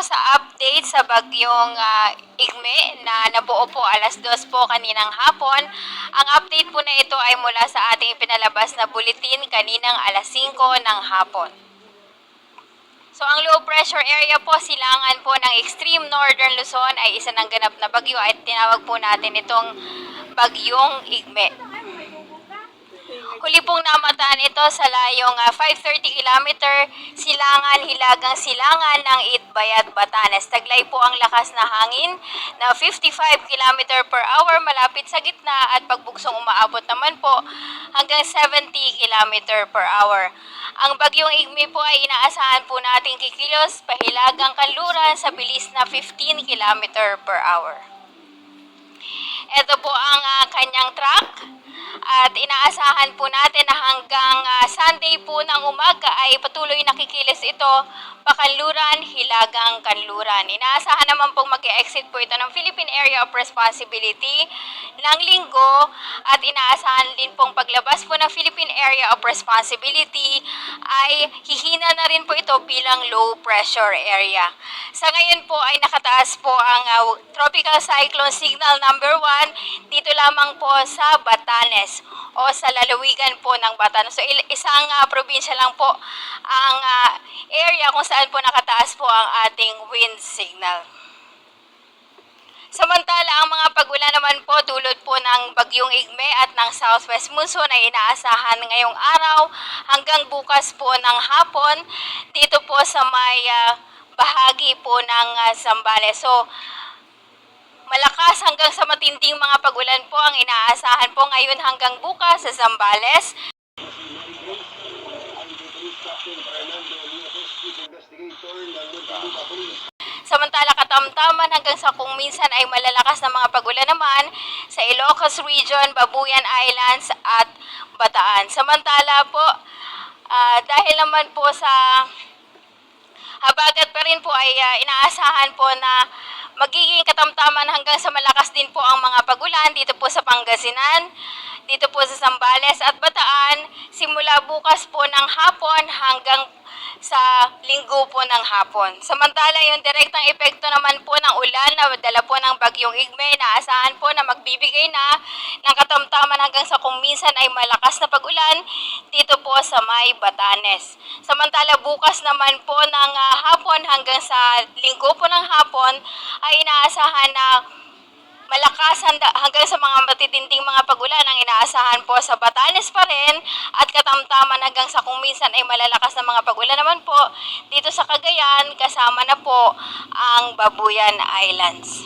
sa update sa bagyong Igme na nabuo po alas 2 po kaninang hapon. Ang update po na ito ay mula sa ating pinalabas na bulletin kaninang alas 5 ng hapon. So ang low pressure area po, silangan po ng extreme northern Luzon ay isa ng ganap na bagyo at tinawag po natin itong bagyong Igme. Huli pong namataan ito sa layong 530 km, hilagang silangan ng Itbayat, Batanes. Taglay po ang lakas na hangin na 55 km per hour malapit sa gitna at pagbugsong umaabot naman po hanggang 70 km per hour. Ang bagyong Igme po ay inaasahan po nating kikilos pahilagang kanluran sa bilis na 15 km per hour. Ito po ang kanyang track. At inaasahan po natin na hanggang Sunday po ng umaga ay patuloy nakikilos ito pakanluran, hilagang kanluran. Inaasahan naman pong mag-exit po ito ng Philippine Area of Responsibility ng Linggo at inaasahan din pong paglabas po ng Philippine Area of Responsibility ay hihina na rin po ito bilang low pressure area. Sa ngayon po ay nakataas po ang Tropical Cyclone Signal number 1 dito lamang po sa Batanes o sa lalawigan po ng Batanes. So isang probinsya lang po ang area kung saan po nakataas po ang ating wind signal. Samantala, ang mga pag-ulan naman po dulot po ng bagyong Igme at ng southwest monsoon ay inaasahan ngayong araw hanggang bukas po ng hapon dito po sa may bahagi po ng Zambales. So, malakas hanggang sa matinding mga pag-ulan po ang inaasahan po ngayon hanggang bukas sa Zambales. Samantala katamtaman hanggang sa kung minsan ay malalakas na mga pag-ulan naman sa Ilocos Region, Babuyan Islands at Bataan. Samantala po, dahil naman po sa habagat pa rin po ay inaasahan po na magiging katamtaman hanggang sa malakas din po ang mga pag-ulan dito po sa Pangasinan, dito po sa Zambales at Bataan simula bukas po ng hapon hanggang sa Linggo po ng hapon. Samantala yung direktang epekto naman po ng ulan na dala po ng bagyong Igme, naasahan po na magbibigay na ng katamtaman hanggang sa kung minsan ay malakas na pag-ulan dito po sa may Batanes. Samantala bukas naman po ng hapon hanggang sa Linggo po ng hapon ay inaasahan na malakas hanggang sa mga matitinding mga pag-ulan ang inaasahan po sa Batanes pa rin at katamtaman hanggang sa kung minsan ay malalakas na mga pag-ulan naman po dito sa Cagayan kasama na po ang Babuyan Islands.